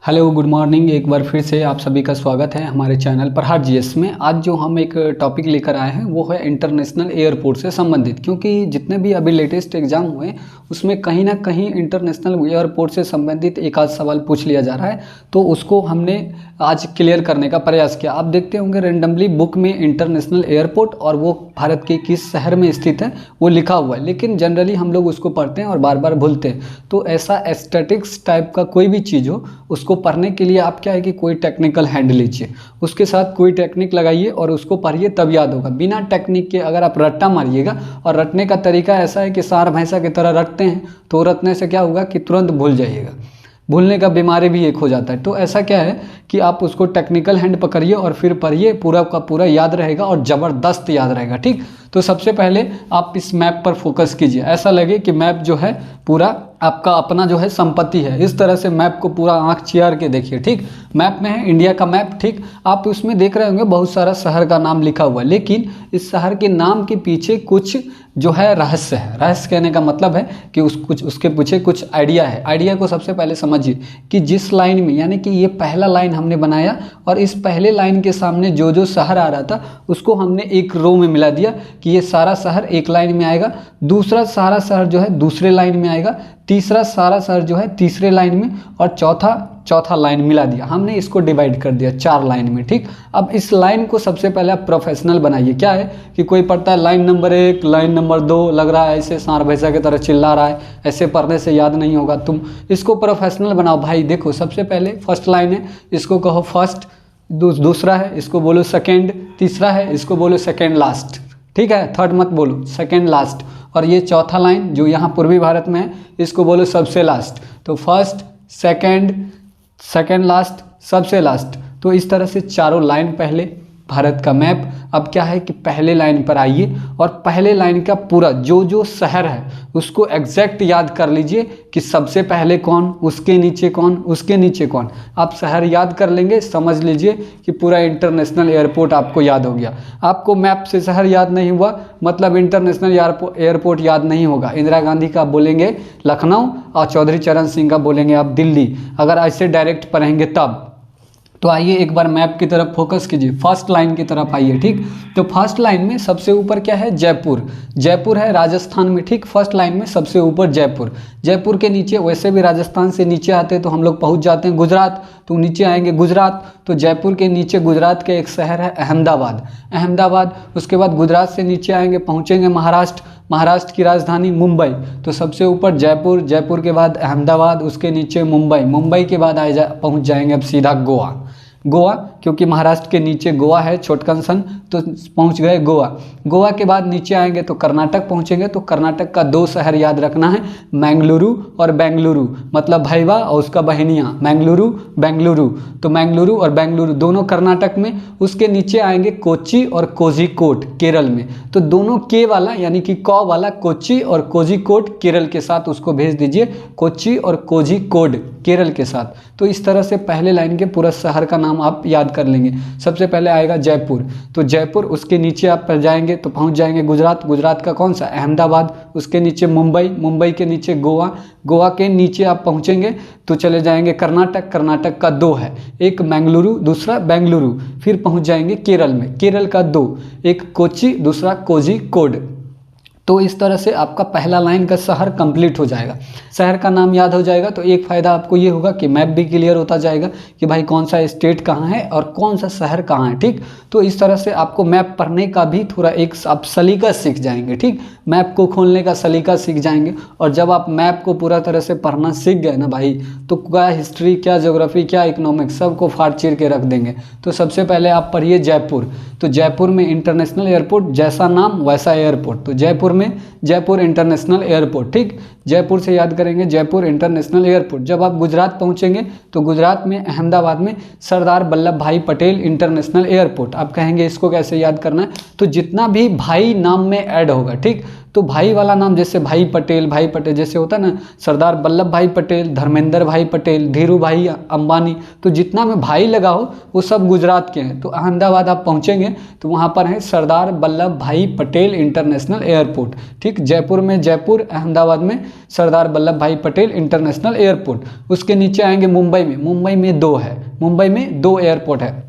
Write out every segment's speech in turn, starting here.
Hello good morning. एक बार फिर से आप सभी का स्वागत है हमारे चैनल प्रहार जीएस में। आज जो हम एक टॉपिक लेकर आए हैं वो है इंटरनेशनल एयरपोर्ट से संबंधित, क्योंकि जितने भी अभी लेटेस्ट एग्जाम हुए उसमें कहीं ना कहीं इंटरनेशनल एयरपोर्ट से संबंधित एक आध सवाल पूछ लिया जा रहा है, तो उसको हमने आज क्लियर करने का प्रयास किया। आप देखते होंगे रेंडमली बुक में इंटरनेशनल एयरपोर्ट और वो भारत के किस शहर में स्थित है वो लिखा हुआ है, लेकिन जनरली हम लोग उसको पढ़ते हैं और बार बार भूलते हैं। तो ऐसा एस्थेटिक्स टाइप का कोई भी चीज़ हो उसको पढ़ने के लिए आप क्या है कि कोई टेक्निकल हैंड लीजिए, उसके साथ कोई टेक्निक लगाइए और उसको पढ़िए, तब याद होगा। बिना टेक्निक के अगर आप रट्टा मारिएगा, और रटने का तरीका ऐसा है कि सार भैंसा की तरह रटते हैं, तो रटने से क्या होगा कि तुरंत भूल जाइएगा। भूलने का बीमारी भी एक हो जाता है। तो ऐसा क्या है कि आप उसको टेक्निकल हैंड पकड़िए और फिर पढ़िए, पूरा का पूरा याद रहेगा और ज़बरदस्त याद रहेगा। ठीक, तो सबसे पहले आप इस मैप पर फोकस कीजिए। ऐसा लगे कि मैप जो है पूरा आपका अपना जो है संपत्ति है, इस तरह से मैप को पूरा आंख चियार के देखिए। ठीक, मैप में है इंडिया का मैप। ठीक, आप उसमें देख रहे होंगे बहुत सारा शहर का नाम लिखा हुआ है, लेकिन इस शहर के नाम के पीछे कुछ जो है रहस्य है। रहस्य कहने का मतलब है कि उसके पीछे कुछ आइडिया है। आइडिया को सबसे पहले समझिए कि जिस लाइन में, यानी कि ये पहला लाइन हमने बनाया और इस पहले लाइन के सामने जो जो शहर आ रहा था उसको हमने एक रो में मिला दिया कि ये सारा शहर एक लाइन में आएगा, दूसरा सारा शहर जो है दूसरे लाइन में आएगा, तीसरा सारा शहर जो है तीसरे लाइन में, और चौथा लाइन मिला दिया। हमने इसको डिवाइड कर दिया 4 लाइन में। ठीक, अब इस लाइन को सबसे पहले आप प्रोफेशनल बनाइए। क्या है कि कोई पढ़ता है लाइन नंबर 1, लाइन नंबर 2, लग रहा है ऐसे सांड भैंसा की तरह चिल्ला रहा है, ऐसे पढ़ने से याद नहीं होगा। तुम इसको प्रोफेशनल बनाओ भाई। देखो, सबसे पहले फर्स्ट लाइन है, इसको कहो फर्स्ट, दूसरा है इसको बोलो सेकेंड, तीसरा है इसको बोलो सेकेंड लास्ट। ठीक है, थर्ड मत बोलो, सेकेंड लास्ट। और ये चौथा लाइन जो यहाँ पूर्वी भारत में है इसको बोलो सबसे लास्ट। तो फर्स्ट, सेकेंड लास्ट, सबसे लास्ट। तो इस तरह से चारों लाइन पहले भारत का मैप। अब क्या है कि पहले लाइन पर आइए और पहले लाइन का पूरा जो जो शहर है उसको एग्जैक्ट याद कर लीजिए कि सबसे पहले कौन, उसके नीचे कौन, उसके नीचे कौन। आप शहर याद कर लेंगे, समझ लीजिए कि पूरा इंटरनेशनल एयरपोर्ट आपको याद हो गया। आपको मैप से शहर याद नहीं हुआ मतलब इंटरनेशनल एयरपोर्ट याद नहीं होगा। इंदिरा गांधी का बोलेंगे लखनऊ और चौधरी चरण सिंह का बोलेंगे आप दिल्ली, अगर ऐसे डायरेक्ट पढ़ेंगे तब। तो आइए एक बार मैप की तरफ फोकस कीजिए, फर्स्ट लाइन की तरफ आइए। ठीक, तो फर्स्ट लाइन में सबसे ऊपर क्या है, जयपुर। जयपुर है राजस्थान में। ठीक, फर्स्ट लाइन में सबसे ऊपर जयपुर। जयपुर के नीचे, वैसे भी राजस्थान से नीचे आते हैं तो हम लोग पहुंच जाते हैं गुजरात, तो नीचे आएंगे गुजरात। तो जयपुर के नीचे गुजरात के एक शहर है अहमदाबाद। उसके बाद गुजरात से नीचे आएंगे, पहुंचेंगे महाराष्ट्र की राजधानी मुंबई। तो सबसे ऊपर जयपुर, जयपुर के बाद अहमदाबाद, उसके नीचे मुंबई के बाद पहुंच जाएंगे अब सीधा गोवा, क्योंकि महाराष्ट्र के नीचे गोवा है छोटकन सन, तो पहुंच गए गोवा के बाद नीचे आएंगे तो कर्नाटक पहुंचेंगे। तो कर्नाटक का 2 शहर याद रखना है, मैंगलुरु और बेंगलुरु, मतलब भैया और उसका बहनिया बेंगलुरु। तो मैंगलुरु और बेंगलुरु दोनों कर्नाटक में। उसके नीचे आएंगे कोच्चि और कोझिकोड केरल में। तो दोनों के वाला यानी कि क वाला कोच्चि और कोझिकोड केरल के साथ उसको भेज दीजिए, कोच्चि और कोझिकोड केरल के साथ। तो इस तरह से पहले लाइन के पूरा शहर का नाम आप याद कर लेंगे। सबसे पहले आएगा जयपुर, तो जयपुर, उसके नीचे आप पर जाएंगे तो पहुंच जाएंगे गुजरात का कौन सा, अहमदाबाद। उसके नीचे मुंबई के नीचे गोवा के नीचे आप पहुंचेंगे तो चले जाएंगे कर्नाटक का 2 है, एक मैंगलुरु दूसरा बेंगलुरु। फिर पहुंच जाएंगे केरल में, केरल का 2, एक कोच्चि दूसरा कोझिकोड। तो इस तरह से आपका पहला लाइन का शहर कंप्लीट हो जाएगा, शहर का नाम याद हो जाएगा। तो एक फ़ायदा आपको ये होगा कि मैप भी क्लियर होता जाएगा कि भाई कौन सा स्टेट कहाँ है और कौन सा शहर कहाँ है। ठीक, तो इस तरह से आपको मैप पढ़ने का भी थोड़ा एक आप सलीका सीख जाएंगे। ठीक, मैप को खोलने का सलीका सीख जाएंगे। और जब आप मैप को पूरा तरह से पढ़ना सीख गए ना भाई, तो क्या हिस्ट्री, क्या ज्योग्राफी, क्या इकोनॉमिक्स, सबको फाड़ चीर के रख देंगे। तो सबसे पहले आप पढ़िए जयपुर। तो जयपुर में इंटरनेशनल एयरपोर्ट, जैसा नाम वैसा एयरपोर्ट, तो जयपुर में जयपुर इंटरनेशनल एयरपोर्ट। ठीक, जयपुर से याद करेंगे जयपुर इंटरनेशनल एयरपोर्ट। जब आप गुजरात पहुंचेंगे तो गुजरात में अहमदाबाद में सरदार वल्लभ भाई पटेल इंटरनेशनल एयरपोर्ट। आप कहेंगे इसको कैसे याद करना है, तो जितना भी भाई नाम में ऐड होगा, ठीक, तो भाई वाला नाम जैसे भाई पटेल जैसे होता है ना, सरदार वल्लभ भाई पटेल, धर्मेंद्र भाई पटेल, धीरू भाई अंबानी, तो जितना में भाई लगा हो वो सब गुजरात के हैं। तो अहमदाबाद आप पहुँचेंगे तो वहाँ पर है सरदार वल्लभ भाई पटेल इंटरनेशनल एयरपोर्ट, ठीक। जयपुर में जयपुर, अहमदाबाद में सरदार वल्लभ भाई पटेल इंटरनेशनल एयरपोर्ट। उसके नीचे आएंगे मुंबई में दो है, मुंबई में दो एयरपोर्ट है।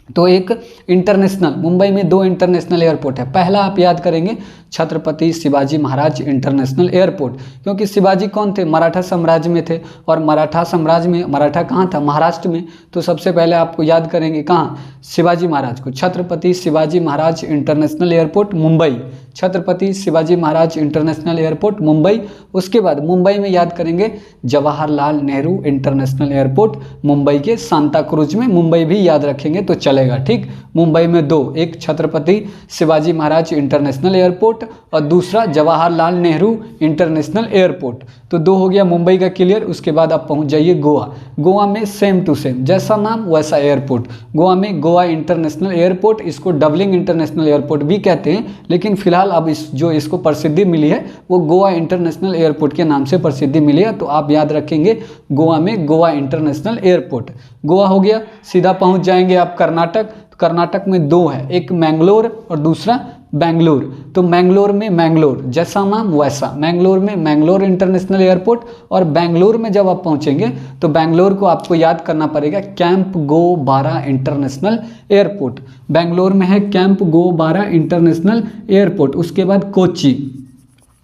तो एक इंटरनेशनल, मुंबई में दो इंटरनेशनल एयरपोर्ट है। पहला आप याद करेंगे छत्रपति शिवाजी महाराज इंटरनेशनल एयरपोर्ट, क्योंकि शिवाजी कौन थे, मराठा साम्राज्य में थे, और मराठा साम्राज्य में मराठा कहाँ था, महाराष्ट्र में। तो सबसे पहले आपको याद करेंगे कहाँ, शिवाजी महाराज को, Chhatrapati Shivaji Maharaj international airport Mumbai, Chhatrapati Shivaji Maharaj international airport Mumbai. उसके बाद मुंबई में याद करेंगे जवाहरलाल नेहरू इंटरनेशनल एयरपोर्ट, मुंबई के सांता क्रूज में, मुंबई भी याद रखेंगे तो चलेगा, ठीक। मुंबई में दो, एक छत्रपति शिवाजी महाराज इंटरनेशनल एयरपोर्ट और दूसरा जवाहरलाल नेहरू इंटरनेशनल एयरपोर्ट। तो दो हो गया मुंबई का क्लियर। उसके बाद आप पहुंच जाइए गोवा, गोवा में सेम टू सेम, जैसा नाम वैसा एयरपोर्ट। गोवा में गोवा इंटरनेशनल एयरपोर्ट, इसको डबलिंग इंटरनेशनल एयरपोर्ट भी कहते हैं, लेकिन फिलहाल अब इसको प्रसिद्धि मिली है वो गोवा इंटरनेशनल एयरपोर्ट के नाम से प्रसिद्धि मिली है। तो आप याद रखेंगे गोवा में गोवा इंटरनेशनल एयरपोर्ट। गोवा हो गया, सीधा पहुंच जाएंगे आप कर्नाटक। कर्नाटक में दो है, एक मैंगलोर और दूसरा बेंगलोर। तो मैंगलोर में मैंगलोर, जैसा नाम वैसा, मैंगलोर में मैंगलोर इंटरनेशनल एयरपोर्ट। और बेंगलोर में जब आप पहुंचेंगे तो बेंगलोर को आपको याद करना पड़ेगा कैंप गो 12 इंटरनेशनल एयरपोर्ट। बेंगलोर में है कैंप गो 12 इंटरनेशनल एयरपोर्ट। उसके बाद कोची,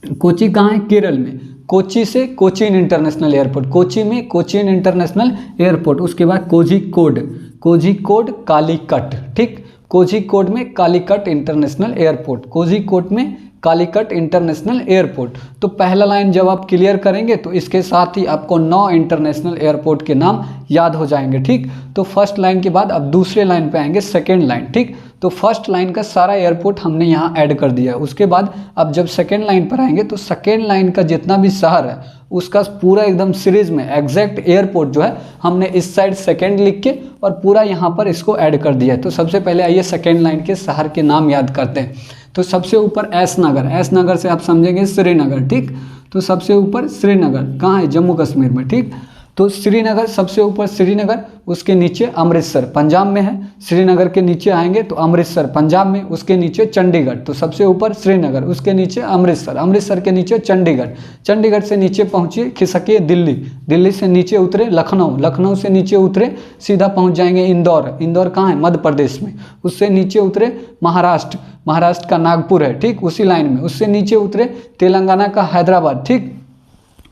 कोची कहाँ है, केरल में, कोची से कोचीन इंटरनेशनल एयरपोर्ट, कोची में कोचीन इंटरनेशनल एयरपोर्ट। उसके बाद कोझिकोड, कोझिकोड कालीकट, ठीक, कोझिकोड में कालीकट इंटरनेशनल एयरपोर्ट, कोझिकोड में कालीकट इंटरनेशनल एयरपोर्ट। तो पहला लाइन जब आप क्लियर करेंगे तो इसके साथ ही आपको 9 इंटरनेशनल एयरपोर्ट के नाम याद हो जाएंगे, ठीक। तो फर्स्ट लाइन के बाद अब दूसरे लाइन पे आएंगे, सेकेंड लाइन, ठीक। तो फर्स्ट लाइन का सारा एयरपोर्ट हमने यहाँ ऐड कर दिया है। उसके बाद अब जब सेकेंड लाइन पर आएंगे तो सेकेंड लाइन का जितना भी शहर है उसका पूरा एकदम सीरीज में एग्जैक्ट एयरपोर्ट जो है हमने इस साइड सेकेंड लिख के और पूरा यहाँ पर इसको ऐड कर दिया है। तो सबसे पहले आइए सेकेंड लाइन के शहर के नाम याद करते हैं। तो सबसे ऊपर एस नगर, एस नगर से आप समझेंगे श्रीनगर, ठीक। तो सबसे ऊपर श्रीनगर कहाँ है, जम्मू कश्मीर में, ठीक। तो श्रीनगर सबसे ऊपर श्रीनगर, उसके नीचे अमृतसर पंजाब में है, श्रीनगर के नीचे आएंगे तो अमृतसर पंजाब में, उसके नीचे चंडीगढ़। तो सबसे ऊपर श्रीनगर, उसके नीचे अमृतसर, अमृतसर के नीचे चंडीगढ़, चंडीगढ़ से नीचे पहुंचिए खिसकिए दिल्ली, दिल्ली से नीचे उतरे लखनऊ, लखनऊ से नीचे उतरे सीधा पहुंच जाएंगे इंदौर, इंदौर कहाँ है, मध्य प्रदेश में। उससे नीचे उतरे महाराष्ट्र, महाराष्ट्र का नागपुर है, ठीक, उसी लाइन में। उससे नीचे उतरे तेलंगाना का हैदराबाद, ठीक।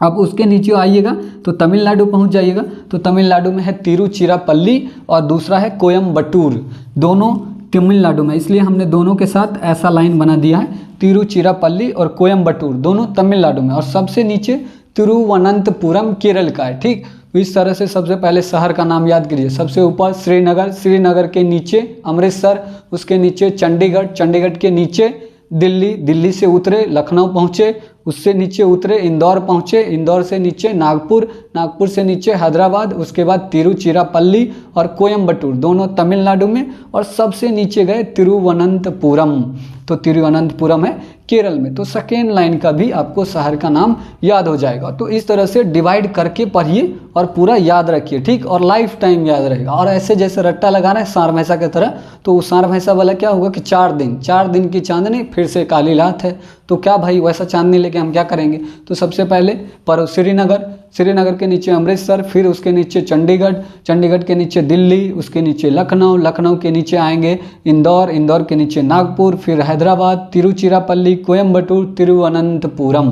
अब उसके नीचे आइएगा तो तमिलनाडु पहुंच जाइएगा। तो तमिलनाडु में है तिरुचिरापल्ली और दूसरा है कोयम्बटूर, दोनों तमिलनाडु में, इसलिए हमने दोनों के साथ ऐसा लाइन बना दिया है, तिरुचिरापल्ली और कोयम्बटूर दोनों तमिलनाडु में। और सबसे नीचे तिरुवनंतपुरम केरल का है, ठीक। तो इस तरह से सबसे पहले शहर का नाम याद करिए। सबसे ऊपर श्रीनगर, श्रीनगर के नीचे अमृतसर, उसके नीचे चंडीगढ़, चंडीगढ़ के नीचे दिल्ली, दिल्ली से उतरे लखनऊ पहुँचे, उससे नीचे उतरे इंदौर पहुँचे, इंदौर से नीचे नागपुर, नागपुर से नीचे हैदराबाद, उसके बाद तिरुचिरापल्ली और कोयम्बटूर दोनों तमिलनाडु में, और सबसे नीचे गए तिरुवनंतपुरम। तो तिरुवनंतपुरम है केरल में। तो सेकेंड लाइन का भी आपको शहर का नाम याद हो जाएगा। तो इस तरह से डिवाइड करके पढ़िए और पूरा याद रखिए, ठीक, और लाइफ टाइम याद रहेगा। और ऐसे जैसे रट्टा लगाना है सांड भैंसा की तरह, तो सांड भैंसा वाला क्या होगा कि 4 दिन की चांदनी फिर से काली रात है। तो क्या भाई वैसा चांदनी लेके हम क्या करेंगे। तो सबसे पहले पर श्रीनगर, श्रीनगर के नीचे अमृतसर, फिर उसके नीचे चंडीगढ़, चंडीगढ़ के नीचे दिल्ली, उसके नीचे लखनऊ, लखनऊ के नीचे आएंगे इंदौर, इंदौर के नीचे नागपुर, फिर हैदराबाद, तिरुचिरापल्ली, कोयम्बटूर, तिरुवनंतपुरम।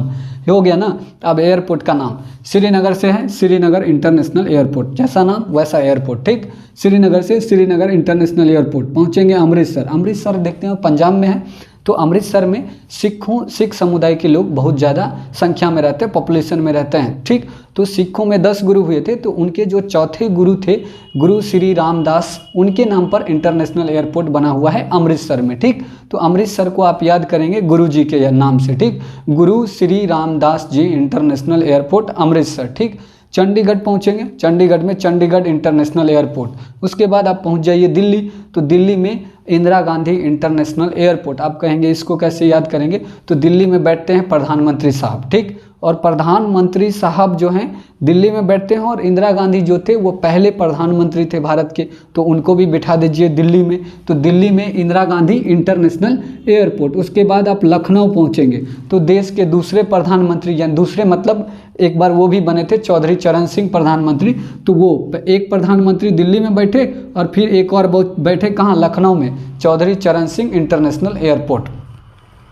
हो गया ना। अब एयरपोर्ट का नाम श्रीनगर से है, श्रीनगर इंटरनेशनल एयरपोर्ट, जैसा नाम वैसा एयरपोर्ट, ठीक। श्रीनगर से श्रीनगर इंटरनेशनल एयरपोर्ट पहुंचेंगे अमृतसर, अमृतसर देखते हैं पंजाब में है। तो अमृतसर में सिख समुदाय के लोग बहुत ज़्यादा संख्या में रहते हैं, पॉपुलेशन में रहते हैं, ठीक। तो सिखों में 10 गुरु हुए थे, तो उनके जो चौथे गुरु थे गुरु श्री रामदास, उनके नाम पर इंटरनेशनल एयरपोर्ट बना हुआ है अमृतसर में, ठीक। तो अमृतसर को आप याद करेंगे गुरु जी के नाम से, ठीक, गुरु श्री रामदास जी इंटरनेशनल एयरपोर्ट अमृतसर, ठीक। चंडीगढ़ पहुंचेंगे, चंडीगढ़ में चंडीगढ़ इंटरनेशनल एयरपोर्ट। उसके बाद आप पहुंच जाइए दिल्ली, तो दिल्ली में इंदिरा गांधी इंटरनेशनल एयरपोर्ट। आप कहेंगे इसको कैसे याद करेंगे, तो दिल्ली में बैठते हैं प्रधानमंत्री साहब, ठीक, और प्रधानमंत्री साहब जो हैं दिल्ली में बैठते हैं, और इंदिरा गांधी जो थे वो पहले प्रधानमंत्री थे भारत के, तो उनको भी बिठा दीजिए दिल्ली में। तो दिल्ली में इंदिरा गांधी इंटरनेशनल एयरपोर्ट। उसके बाद आप लखनऊ पहुंचेंगे तो देश के दूसरे प्रधानमंत्री, यानी दूसरे मतलब एक बार वो भी बने थे चौधरी चरण सिंह प्रधानमंत्री, तो वो एक प्रधानमंत्री दिल्ली में बैठे और फिर एक और बैठे कहाँ, लखनऊ में, चौधरी चरण सिंह इंटरनेशनल एयरपोर्ट।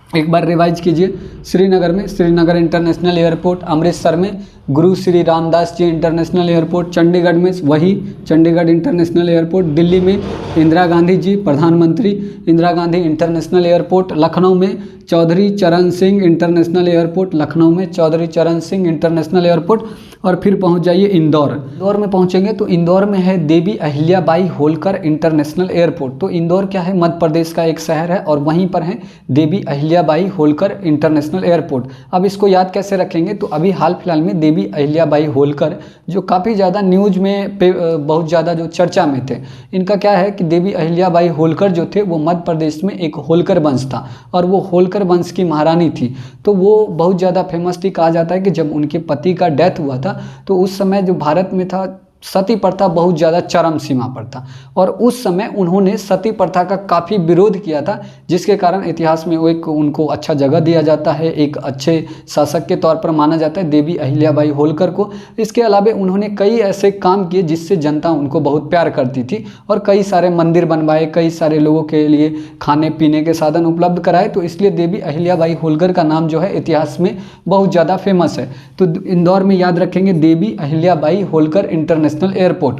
एक बार रिवाइज कीजिए, श्रीनगर में श्रीनगर इंटरनेशनल एयरपोर्ट, अमृतसर में गुरु श्री रामदास जी इंटरनेशनल एयरपोर्ट, चंडीगढ़ में वही चंडीगढ़ इंटरनेशनल एयरपोर्ट, दिल्ली में इंदिरा गांधी जी प्रधानमंत्री इंदिरा गांधी इंटरनेशनल एयरपोर्ट, लखनऊ में चौधरी चरण सिंह इंटरनेशनल एयरपोर्ट, लखनऊ में चौधरी चरण सिंह इंटरनेशनल एयरपोर्ट। और फिर पहुंच जाइए इंदौर। इंदौर में पहुंचेंगे तो इंदौर में है देवी अहिल्याबाई होलकर इंटरनेशनल एयरपोर्ट। तो इंदौर क्या है, मध्य प्रदेश का एक शहर है और वहीं पर है देवी अहिल्याबाई होलकर इंटरनेशनल एयरपोर्ट। अब इसको याद कैसे रखेंगे, तो अभी हाल फिलहाल में देवी अहिल्याबाई होलकर जो काफ़ी ज़्यादा न्यूज में बहुत ज़्यादा जो चर्चा में थे, इनका क्या है कि देवी अहिल्याबाई होलकर जो थे वो मध्य प्रदेश में एक होलकर वंश था और वो होलकर वंश की महारानी थी। तो वो बहुत ज़्यादा फेमस थी। कहा जाता है कि जब उनके पति का डेथ हुआ था तो उस समय जो भारत में था सती प्रथा बहुत ज़्यादा चरम सीमा पर था और उस समय उन्होंने सती प्रथा का काफ़ी विरोध किया था, जिसके कारण इतिहास में वो एक उनको अच्छा जगह दिया जाता है, एक अच्छे शासक के तौर पर माना जाता है देवी अहिल्याबाई होलकर को। इसके अलावा उन्होंने कई ऐसे काम किए जिससे जनता उनको बहुत प्यार करती थी और कई सारे मंदिर बनवाए, कई सारे लोगों के लिए खाने पीने के साधन उपलब्ध कराए। तो इसलिए देवी अहिल्याबाई होलकर का नाम जो है इतिहास में बहुत ज़्यादा फेमस है। तो इंदौर में याद रखेंगे देवी अहिल्याबाई होलकर इंटरनेशनल एयरपोर्ट।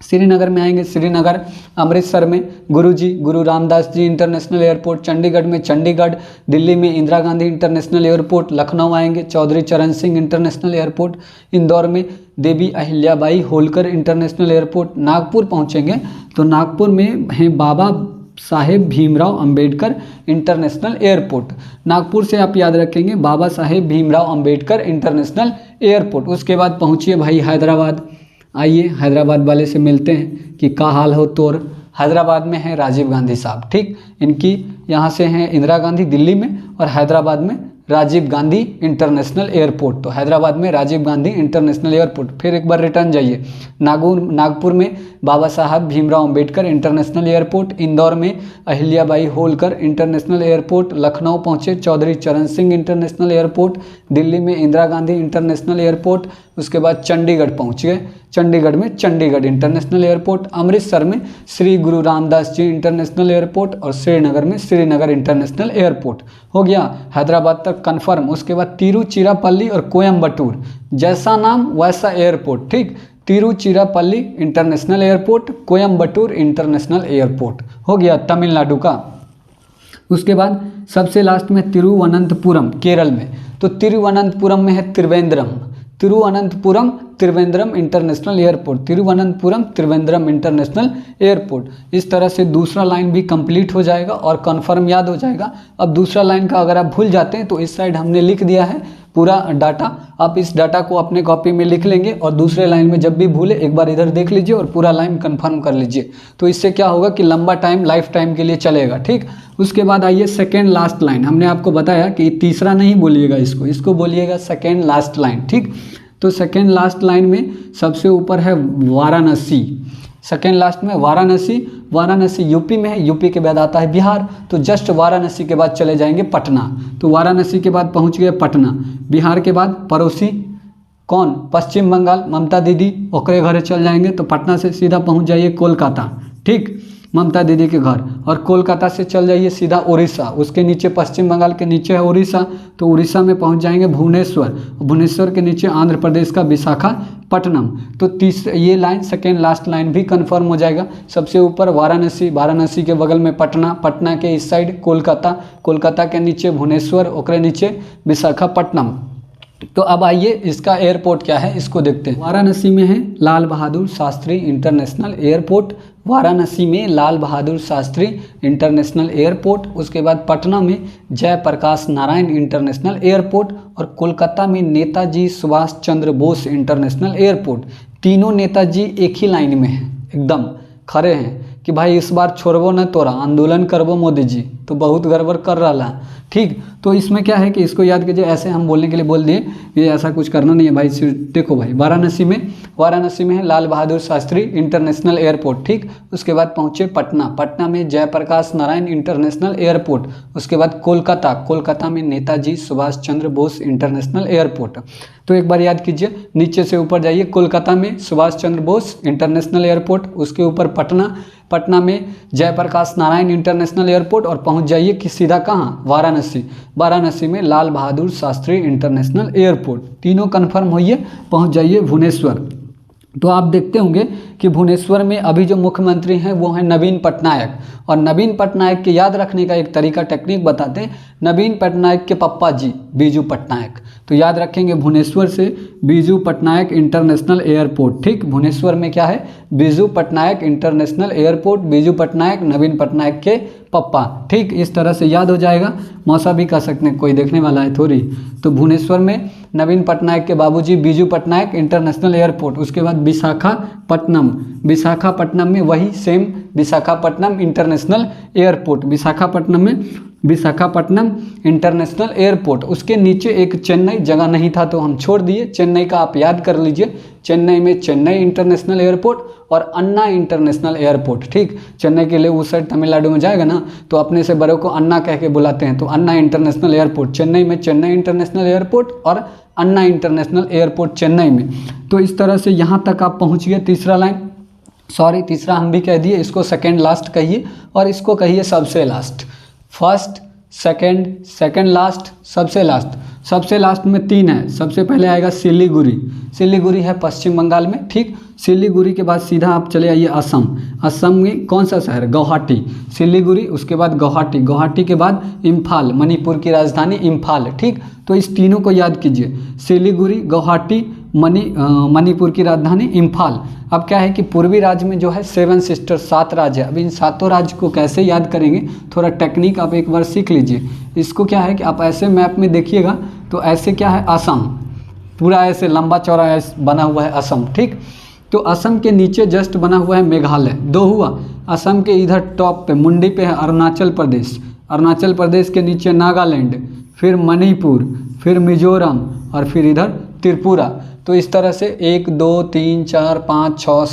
श्रीनगर में आएंगे, श्रीनगर, अमृतसर में गुरु रामदास जी इंटरनेशनल एयरपोर्ट, चंडीगढ़ में चंडीगढ़, दिल्ली में इंदिरा गांधी इंटरनेशनल एयरपोर्ट, लखनऊ आएंगे चौधरी चरण सिंह इंटरनेशनल एयरपोर्ट, इंदौर में देवी अहिल्याबाई होलकर इंटरनेशनल एयरपोर्ट। नागपुर पहुंचेंगे तो नागपुर में है बाबा साहेब भीमराव अंबेडकर इंटरनेशनल एयरपोर्ट। नागपुर से आप याद रखेंगे बाबा साहेब भीमराव अंबेडकर इंटरनेशनल एयरपोर्ट। उसके बाद पहुंचिए भाई हैदराबाद। आइए हैदराबाद वाले से मिलते हैं कि का हाल हो तोर। हैदराबाद में है राजीव गांधी साहब, ठीक, इनकी यहाँ से हैं इंदिरा गांधी दिल्ली में और हैदराबाद में राजीव गांधी इंटरनेशनल एयरपोर्ट। तो हैदराबाद में राजीव गांधी इंटरनेशनल एयरपोर्ट। फिर एक बार रिटर्न जाइए, नागपुर में बाबा साहब भीमराव अंबेडकर इंटरनेशनल एयरपोर्ट, इंदौर में अहिल्याबाई होलकर इंटरनेशनल एयरपोर्ट, लखनऊ पहुंचे चौधरी चरण सिंह इंटरनेशनल एयरपोर्ट, दिल्ली में इंदिरा गांधी इंटरनेशनल एयरपोर्ट। उसके बाद चंडीगढ़ पहुंच गए, चंडीगढ़ में चंडीगढ़ इंटरनेशनल एयरपोर्ट, अमृतसर में श्री गुरु रामदास जी इंटरनेशनल एयरपोर्ट और श्रीनगर में श्रीनगर इंटरनेशनल एयरपोर्ट। हो गया हैदराबाद तक कंफर्म। उसके बाद तिरुचिरापल्ली और कोयम्बटूर, जैसा नाम वैसा एयरपोर्ट, ठीक, Tiruchirappalli international airport, Coimbatore international airport. हो गया तमिलनाडु का। उसके बाद सबसे लास्ट में तिरुवनंतपुरम केरल में। तो तिरुवनंतपुरम में है Trivandrum international airport, Trivandrum international airport. इस तरह से दूसरा लाइन भी कंप्लीट हो जाएगा और कंफर्म याद हो जाएगा। अब दूसरा लाइन का अगर आप भूल जाते हैं तो इस साइड हमने लिख दिया है पूरा डाटा, आप इस डाटा को अपने कॉपी में लिख लेंगे और दूसरे लाइन में जब भी भूले एक बार इधर देख लीजिए और पूरा लाइन कंफर्म कर लीजिए। तो इससे क्या होगा कि लंबा टाइम लाइफ टाइम के लिए चलेगा, ठीक। उसके बाद आइए सेकेंड लास्ट लाइन। हमने आपको बताया कि तीसरा नहीं बोलिएगा, इसको बोलिएगा सेकेंड लास्ट लाइन, ठीक। तो सेकेंड लास्ट लाइन में सबसे ऊपर है वाराणसी, सेकेंड लास्ट में वाराणसी यूपी में है, यूपी के बाद आता है बिहार। तो जस्ट वाराणसी के बाद चले जाएंगे पटना। तो वाराणसी के बाद पहुंच गए पटना। बिहार के बाद पड़ोसी कौन, पश्चिम बंगाल, ममता दीदी, ओकरे घरे चल जाएंगे। तो पटना से सीधा पहुंच जाइए कोलकाता, ठीक, ममता दीदी के घर, और कोलकाता से चल जाइए सीधा उड़ीसा। उसके नीचे पश्चिम बंगाल के नीचे है उड़ीसा, तो उड़ीसा में पहुंच जाएंगे भुवनेश्वर के नीचे आंध्र प्रदेश का विशाखापट्टनम। तो ये लाइन सेकेंड लास्ट लाइन भी कंफर्म हो जाएगा। सबसे ऊपर वाराणसी के बगल में पटना के इस साइड कोलकाता के नीचे भुवनेश्वर, ओकरे नीचे विशाखापट्टनम। तो अब आइए इसका एयरपोर्ट क्या है इसको देखते हैं। वाराणसी में है लाल बहादुर शास्त्री इंटरनेशनल एयरपोर्ट, वाराणसी में लाल बहादुर शास्त्री इंटरनेशनल एयरपोर्ट। उसके बाद पटना में जयप्रकाश नारायण इंटरनेशनल एयरपोर्ट और कोलकाता में नेताजी सुभाष चंद्र बोस इंटरनेशनल एयरपोर्ट। तीनों नेताजी एक ही लाइन में हैं, एकदम खड़े हैं, कि भाई इस बार छोड़बो न तोरा, आंदोलन करबो मोदी जी, तो बहुत गड़बड़ कर रहा है। ठीक, तो इसमें क्या है कि इसको याद कीजिए, ऐसे हम बोलने के लिए बोल दिए, ये ऐसा कुछ करना नहीं है भाई। देखो भाई, वाराणसी में है लाल बहादुर शास्त्री इंटरनेशनल एयरपोर्ट। ठीक, उसके बाद पहुँचे पटना में जयप्रकाश नारायण इंटरनेशनल एयरपोर्ट। उसके बाद कोलकाता में नेताजी सुभाष चंद्र बोस इंटरनेशनल एयरपोर्ट। तो एक बार याद कीजिए, नीचे से ऊपर जाइए, कोलकाता में सुभाष चंद्र बोस इंटरनेशनल एयरपोर्ट, उसके ऊपर पटना में जयप्रकाश नारायण इंटरनेशनल एयरपोर्ट, और पहुंच जाइए कि सीधा कहाँ, वाराणसी में लाल बहादुर शास्त्री इंटरनेशनल एयरपोर्ट। तीनों कन्फर्म होइए, पहुंच जाइए भुवनेश्वर। तो आप देखते होंगे कि भुवनेश्वर में अभी जो मुख्यमंत्री हैं वो हैं नवीन पटनायक, और नवीन पटनायक के याद रखने का एक तरीका, टेक्निक बताते हैं। नवीन पटनायक के पप्पा जी बीजू पटनायक, तो याद रखेंगे भुवनेश्वर से बीजू पटनायक इंटरनेशनल एयरपोर्ट। ठीक, भुवनेश्वर में क्या है, बीजू पटनायक इंटरनेशनल एयरपोर्ट, बीजू पटनायक नवीन पटनायक के पप्पा। ठीक, इस तरह से याद हो जाएगा, मौसा भी कह सकते हैं, कोई देखने वाला है थोड़ी। तो भुवनेश्वर में नवीन पटनायक के बाबूजी बीजू पटनायक इंटरनेशनल एयरपोर्ट। उसके बाद विशाखापट्टनम में वही same Visakhapatnam international airport, Visakhapatnam international airport. उसके नीचे एक चेन्नई, जगह नहीं था तो हम छोड़ दिए, चेन्नई का आप याद कर लीजिए। चेन्नई में चेन्नई इंटरनेशनल एयरपोर्ट और अन्ना इंटरनेशनल एयरपोर्ट। ठीक, चेन्नई के लिए उस साइड तमिलनाडु में जाएगा ना, तो अपने से बड़ों को अन्ना कह के बुलाते हैं, तो अन्ना इंटरनेशनल एयरपोर्ट चेन्नई में, चेन्नई इंटरनेशनल एयरपोर्ट और अन्ना इंटरनेशनल एयरपोर्ट चेन्नई में। तो इस तरह से यहाँ तक आप पहुँच गए। तीसरा हम भी कह दिए, इसको सेकेंड लास्ट कहिए, और इसको कहिए सबसे लास्ट। फर्स्ट, सेकेंड लास्ट, सबसे लास्ट। सबसे लास्ट में 3 है। सबसे पहले आएगा सिलीगुड़ी है पश्चिम बंगाल में। ठीक, सिलीगुड़ी के बाद सीधा आप चले आइए असम में कौन सा शहर, गुवाहाटी। सिलीगुड़ी, उसके बाद गुवाहाटी के बाद इम्फाल, मणिपुर की राजधानी इम्फाल। ठीक, तो इस तीनों को याद कीजिए, सिलीगुड़ी, गुवाहाटी, मणिपुर की राजधानी इम्फाल। अब क्या है कि पूर्वी राज्य में जो है 7 सिस्टर, 7 राज्य है। अब इन 7 राज्य को कैसे याद करेंगे, थोड़ा टेक्निक आप एक बार सीख लीजिए। इसको क्या है कि आप ऐसे मैप में देखिएगा, तो ऐसे क्या है, असम पूरा ऐसे लंबा चौड़ा ऐसे बना हुआ है असम। ठीक, तो असम के नीचे जस्ट बना हुआ है मेघालय। 2 हुआ। असम के इधर टॉप पे मुंडी पे है अरुणाचल प्रदेश के नीचे नागालैंड, फिर मणिपुर, फिर मिजोरम, और फिर इधर त्रिपुरा। तो इस तरह से 1 2 3 4 5 6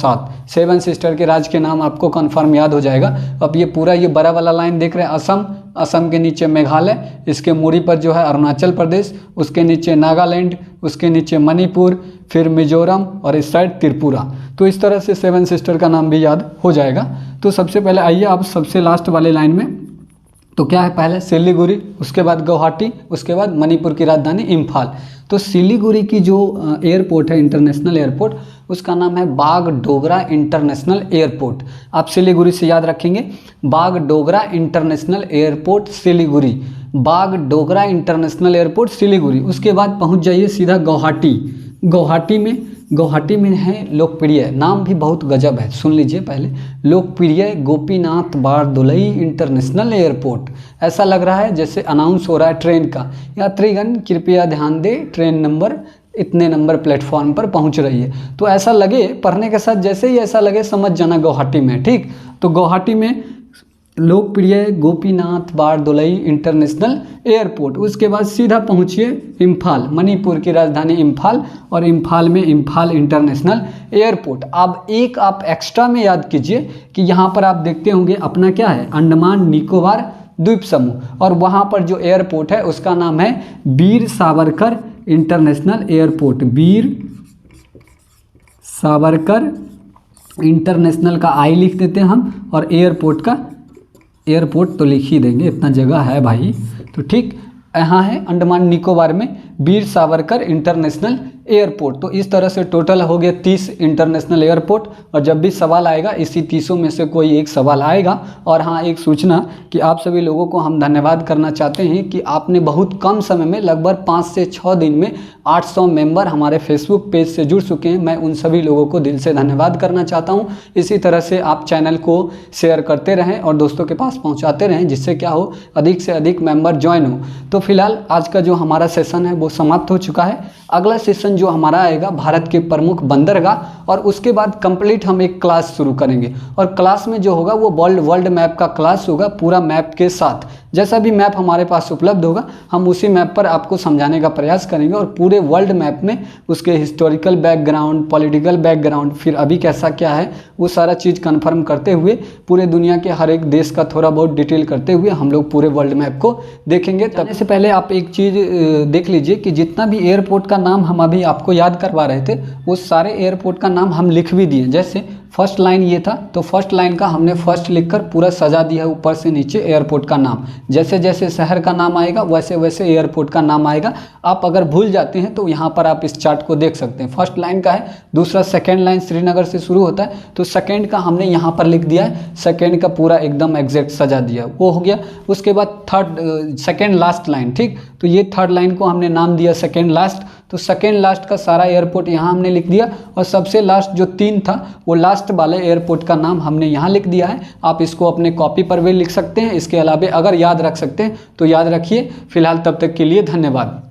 7 सिस्टर के राज्य के नाम आपको कन्फर्म याद हो जाएगा। अब ये पूरा ये बड़ा वाला लाइन देख रहे हैं, असम के नीचे मेघालय, इसके मूड़ी पर जो है अरुणाचल प्रदेश, उसके नीचे नागालैंड, उसके नीचे मणिपुर, फिर मिजोरम, और इस साइड त्रिपुरा। तो इस तरह से 7 सिस्टर का नाम भी याद हो जाएगा। तो सबसे पहले आइए आप सबसे लास्ट वाले लाइन में, तो क्या है, पहले सिलीगुड़ी, उसके बाद गुवाहाटी, उसके बाद मणिपुर की राजधानी इम्फाल। तो सिलीगुड़ी की जो एयरपोर्ट है, इंटरनेशनल एयरपोर्ट, उसका नाम है बागडोगरा इंटरनेशनल एयरपोर्ट। आप सिलीगुड़ी से याद रखेंगे, Bagdogra international airport Siliguri, Bagdogra international airport Siliguri. उसके बाद पहुंच जाइए सीधा गुवाहाटी में है लोकप्रिय, नाम भी बहुत गजब है, सुन लीजिए पहले, लोकप्रिय गोपीनाथ बारदोलई इंटरनेशनल एयरपोर्ट। ऐसा लग रहा है जैसे अनाउंस हो रहा है ट्रेन का, यात्रीगण कृपया ध्यान दें, ट्रेन नंबर इतने नंबर प्लेटफॉर्म पर पहुंच रही है। तो ऐसा लगे पढ़ने के साथ, जैसे ही ऐसा लगे समझ जाना गुवाहाटी में। ठीक, तो गुवाहाटी में लोकप्रिय गोपीनाथ बारदोलई इंटरनेशनल एयरपोर्ट। उसके बाद सीधा पहुंचिए इम्फाल, मणिपुर की राजधानी इम्फाल, और इम्फाल में इम्फाल इंटरनेशनल एयरपोर्ट। अब एक आप एक्स्ट्रा में याद कीजिए कि यहाँ पर आप देखते होंगे अपना क्या है, अंडमान निकोबार द्वीप समूह, और वहाँ पर जो एयरपोर्ट है उसका नाम है Veer Savarkar international airport. Veer Savarkar international का आई लिख देते हैं हम, और एयरपोर्ट तो लिख ही देंगे, इतना जगह है भाई। तो ठीक, यहाँ है अंडमान निकोबार में वीर सावरकर इंटरनेशनल एयरपोर्ट। तो इस तरह से टोटल हो गया 30 इंटरनेशनल एयरपोर्ट। और जब भी सवाल आएगा इसी 30 में से कोई एक सवाल आएगा। और हाँ, एक सूचना कि आप सभी लोगों को हम धन्यवाद करना चाहते हैं कि आपने बहुत कम समय में, लगभग 5 से 6 दिन में 800 मेंबर हमारे फेसबुक पेज से जुड़ चुके हैं। मैं उन सभी लोगों को दिल से धन्यवाद करना चाहता हूँ। इसी तरह से आप चैनल को शेयर करते रहें और दोस्तों के पास पहुँचाते रहें, जिससे क्या हो, अधिक से अधिक मेंबर ज्वाइन हो। तो फिलहाल आज का जो हमारा सेशन है वो समाप्त हो चुका है। अगला सेशन जो हमारा आएगा भारत के प्रमुख बंदरगाह, और उसके बाद कंप्लीट हम एक क्लास शुरू करेंगे, और क्लास में जो होगा वो वर्ल्ड मैप का क्लास होगा, पूरा मैप के साथ। जैसा भी मैप हमारे पास उपलब्ध होगा हम उसी मैप पर आपको समझाने का प्रयास करेंगे, और पूरे वर्ल्ड मैप में उसके हिस्टोरिकल बैकग्राउंड, पॉलिटिकल बैकग्राउंड, फिर अभी कैसा क्या है, वो सारा चीज़ कन्फर्म करते हुए पूरे दुनिया के हर एक देश का थोड़ा बहुत डिटेल करते हुए हम लोग पूरे वर्ल्ड मैप को देखेंगे। तब से पहले आप एक चीज़ देख लीजिए कि जितना भी एयरपोर्ट का नाम हम अभी आपको याद करवा रहे थे वो सारे एयरपोर्ट का नाम हम लिख भी दिए। जैसे फर्स्ट लाइन ये था तो फर्स्ट लाइन का हमने फर्स्ट लिखकर पूरा सजा दिया है ऊपर से नीचे एयरपोर्ट का नाम। जैसे जैसे शहर का नाम आएगा वैसे वैसे एयरपोर्ट का नाम आएगा। आप अगर भूल जाते हैं तो यहाँ पर आप इस चार्ट को देख सकते हैं। फर्स्ट लाइन का है, दूसरा सेकेंड लाइन श्रीनगर से शुरू होता है तो सेकेंड का हमने यहाँ पर लिख दिया है, सेकेंड का पूरा एकदम एग्जैक्ट सजा दिया, वो हो गया। उसके बाद थर्ड सेकेंड लास्ट लाइन, ठीक, तो ये थर्ड लाइन को हमने नाम दिया सेकेंड लास्ट, तो सेकेंड लास्ट का सारा एयरपोर्ट यहाँ हमने लिख दिया, और सबसे लास्ट जो 3 था वो लास्ट वाले एयरपोर्ट का नाम हमने यहाँ लिख दिया है। आप इसको अपने कॉपी पर भी लिख सकते हैं, इसके अलावा अगर याद रख सकते हैं तो याद रखिए। फिलहाल तब तक के लिए धन्यवाद।